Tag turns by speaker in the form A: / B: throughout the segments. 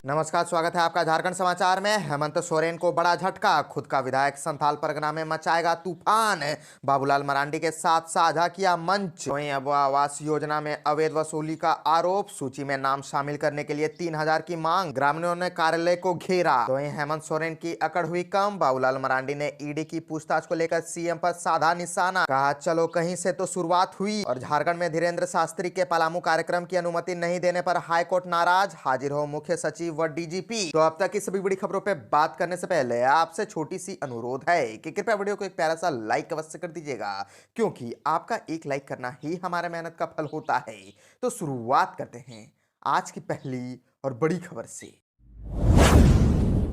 A: नमस्कार, स्वागत है आपका झारखंड समाचार में। हेमंत सोरेन को बड़ा झटका, खुद का विधायक संथाल परगना में मचाएगा तूफान। बाबूलाल मरांडी के साथ साझा किया मंच। वहीं अब आवास योजना में अवैध वसूली का आरोप, सूची में नाम शामिल करने के लिए 3,000 की मांग, ग्रामीणों ने कार्यालय को घेरा। तो वहीं हेमंत सोरेन की अकड़ हुई कम, बाबूलाल मरांडी ने ईडी की पूछताछ को लेकर सीएम पर साधा निशाना, कहा चलो कहीं से तो शुरुआत हुई। और झारखंड में धीरेन्द्र शास्त्री के पलामू कार्यक्रम की अनुमति नहीं देने पर हाईकोर्ट नाराज, हाजिर हो मुख्य सचिव व डीजीपी। तो अब तक की सभी बड़ी खबरों पे बात करने से पहले आपसे छोटी सी अनुरोध है कि कृपया वीडियो को एक प्यारा सा लाइक अवश्य कर दीजिएगा, क्योंकि आपका एक लाइक करना ही हमारे मेहनत का फल होता है। तो शुरुआत करते हैं आज की पहली और बड़ी खबर से।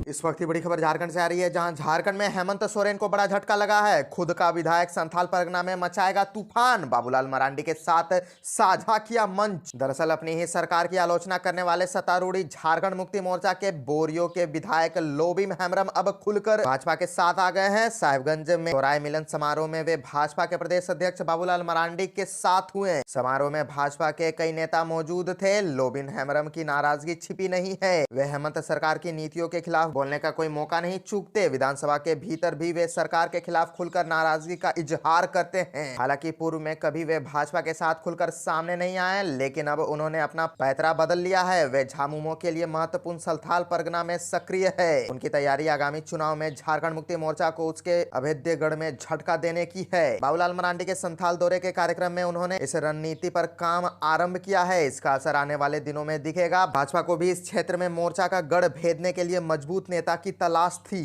A: इस वक्त की बड़ी खबर झारखंड से आ रही है, जहां झारखंड में हेमंत सोरेन को बड़ा झटका लगा है। खुद का विधायक संथाल परगना में मचाएगा तूफान, बाबूलाल मरांडी के साथ साझा किया मंच। दरअसल अपनी ही सरकार की आलोचना करने वाले सत्तारूढ़ी झारखंड मुक्ति मोर्चा के बोरियो के विधायक लोबिम हेम्ब्रम अब खुलकर भाजपा के साथ आ गए हैं। साहिबगंज में चौराहे मिलन समारोह में वे भाजपा के प्रदेश अध्यक्ष बाबूलाल मरांडी के साथ हुए। समारोह में भाजपा के कई नेता मौजूद थे। लोबिन हेम्ब्रम की नाराजगी छिपी नहीं है, वे हेमंत सरकार की नीतियों के खिलाफ बोलने का कोई मौका नहीं चूकते। विधानसभा के भीतर भी वे सरकार के खिलाफ खुलकर नाराजगी का इजहार करते हैं। हालांकि पूर्व में कभी वे भाजपा के साथ खुलकर सामने नहीं आए, लेकिन अब उन्होंने अपना पैतरा बदल लिया है। वे झामुमो के लिए महत्वपूर्ण संथाल परगना में सक्रिय है। उनकी तैयारी आगामी चुनाव में झारखंड मुक्ति मोर्चा को उसके अभेद्य गढ़ में झटका देने की है। बाबूलाल मरांडी के संथाल दौरे के कार्यक्रम में उन्होंने इस रणनीति पर काम आरंभ किया है। इसका असर आने वाले दिनों में दिखेगा। भाजपा को भी इस क्षेत्र में मोर्चा का गढ़ भेदने के लिए मजबूत नेता की तलाश थी।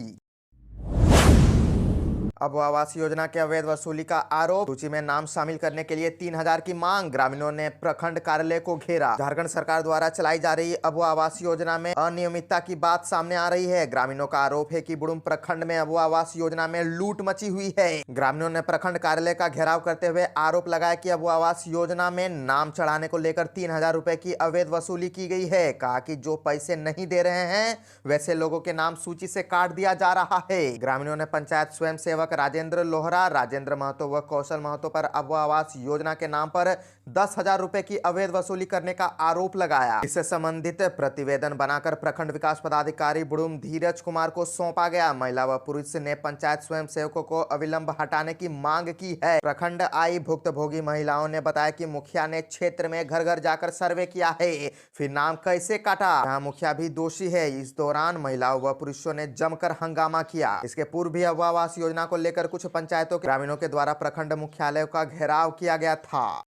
A: अब आवास योजना के अवैध वसूली का आरोप, सूची में नाम शामिल करने के लिए 3,000 की मांग, ग्रामीणों ने प्रखंड कार्यालय को घेरा। झारखंड सरकार द्वारा चलाई जा रही अब आवास योजना में अनियमितता की बात सामने आ रही है। ग्रामीणों का आरोप है कि बुडुम प्रखंड में अब आवास योजना में लूट मची हुई है। ग्रामीणों ने प्रखंड कार्यालय का घेराव करते हुए आरोप लगाया कि अब आवास योजना में नाम चढ़ाने को लेकर 3,000 रुपए की अवैध वसूली की गई है। कहा कि जो पैसे नहीं दे रहे हैं वैसे लोगों के नाम सूची से काट दिया जा रहा है। ग्रामीणों ने पंचायत स्वयं सेवक राजेंद्र लोहरा, राजेंद्र महतो व कौशल महतो पर अब आवास योजना के नाम पर 10,000 रुपए की अवैध वसूली करने का आरोप लगाया। इससे संबंधित प्रतिवेदन बनाकर प्रखंड विकास पदाधिकारी बुडुम धीरज कुमार को सौंपा गया। महिला व पुरुष ने पंचायत स्वयं सेवकों को अविलंब हटाने की मांग की है। प्रखंड आई भुक्तभोगी महिलाओं ने बताया कि मुखिया ने क्षेत्र में घर घर जाकर सर्वे किया है, फिर नाम कैसे काटा। यहाँ मुखिया भी दोषी है। इस दौरान महिलाओं व पुरुषों ने जमकर हंगामा किया। इसके पूर्व भी अब आवास योजना को लेकर कुछ पंचायतों के ग्रामीणों के द्वारा प्रखंड मुख्यालय का घेराव किया गया था।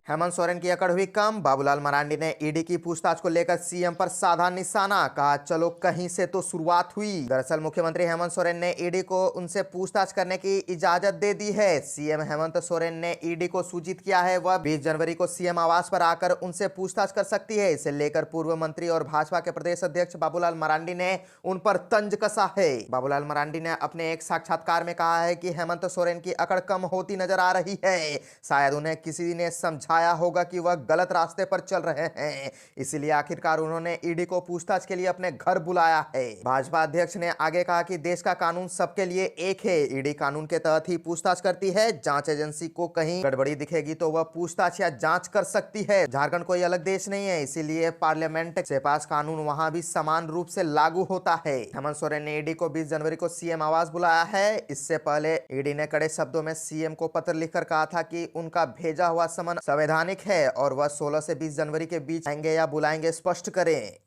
A: हेमंत सोरेन की अकड़ हुई कम, बाबूलाल मरांडी ने ईडी की पूछताछ को लेकर सीएम पर साधा निशाना, कहा चलो कहीं से तो शुरुआत हुई। दरअसल मुख्यमंत्री हेमंत सोरेन ने ईडी को उनसे पूछताछ करने की इजाजत दे दी है। सीएम हेमंत सोरेन ने ईडी को सूचित किया है वह 20 जनवरी को सीएम आवास पर आकर उनसे पूछताछ कर सकती है। इसे लेकर पूर्व मंत्री और भाजपा के प्रदेश अध्यक्ष बाबूलाल मरांडी ने उन पर तंज कसा है। बाबूलाल मरांडी ने अपने एक साक्षात्कार में कहा है कि हेमंत सोरेन की अकड़ कम होती नजर आ रही है। शायद उन्हें किसी ने समझाया होगा कि वह गलत रास्ते पर चल रहे हैं, इसलिए आखिरकार उन्होंने ईडी को पूछताछ के लिए अपने घर बुलाया है। भाजपा अध्यक्ष ने आगे कहा कि देश का कानून सबके लिए एक है। ईडी कानून के तहत ही पूछताछ करती है। जांच एजेंसी को कहीं गड़बड़ी दिखेगी तो वह पूछताछ या जांच कर सकती है। झारखंड कोई अलग देश नहीं है, इसीलिए पार्लियामेंट से पास कानून वहां भी समान रूप से लागू होता है। हेमंत सोरेन ने ईडी को 20 जनवरी को सीएम आवास बुलाया है। इससे पहले ईडी ने कड़े शब्दों में सीएम को पत्र लिखकर कहा था कि उनका भेजा हुआ समन संवैधानिक है और वह 16 से 20 जनवरी के बीच आएंगे या बुलाएंगे स्पष्ट करें।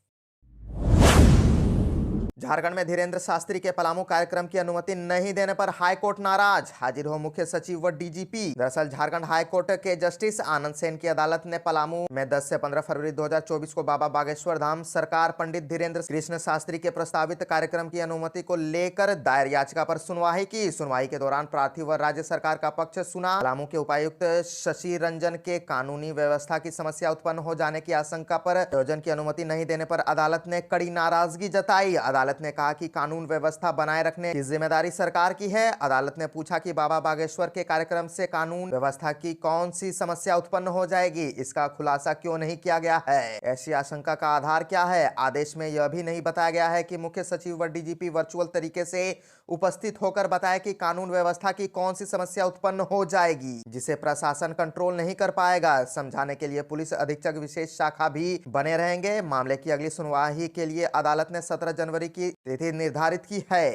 A: झारखंड में धीरेन्द्र शास्त्री के पलामू कार्यक्रम की अनुमति नहीं देने पर हाईकोर्ट नाराज, हाजिर हो मुख्य सचिव व डीजीपी। दरअसल झारखंड हाईकोर्ट के जस्टिस आनंद सेन की अदालत ने पलामू में 10 से 15 फरवरी 2024 को बाबा बागेश्वर धाम सरकार पंडित धीरेन्द्र कृष्ण शास्त्री के प्रस्तावित कार्यक्रम की अनुमति को लेकर दायर याचिका पर सुनवाई की। सुनवाई के दौरान प्रार्थी व राज्य सरकार का पक्ष सुना। पलामू के उपायुक्त शशि रंजन के कानूनी व्यवस्था की समस्या उत्पन्न हो जाने की आशंका पर आयोजन की अनुमति नहीं देने पर अदालत ने कड़ी नाराजगी जताई। अदालत ने कहा कि कानून व्यवस्था बनाए रखने की जिम्मेदारी सरकार की है। अदालत ने पूछा कि बाबा बागेश्वर के कार्यक्रम से कानून व्यवस्था की कौन सी समस्या उत्पन्न हो जाएगी, इसका खुलासा क्यों नहीं किया गया है, ऐसी आशंका का आधार क्या है। आदेश में यह भी नहीं बताया गया है कि मुख्य सचिव व डीजीपी वर्चुअल तरीके से उपस्थित होकर बताया कि कानून व्यवस्था की कौन सी समस्या उत्पन्न हो जाएगी जिसे प्रशासन कंट्रोल नहीं कर पाएगा। समझाने के लिए पुलिस अधीक्षक विशेष शाखा भी बने रहेंगे। मामले की अगली सुनवाई के लिए अदालत ने 17 जनवरी की तिथि निर्धारित की है।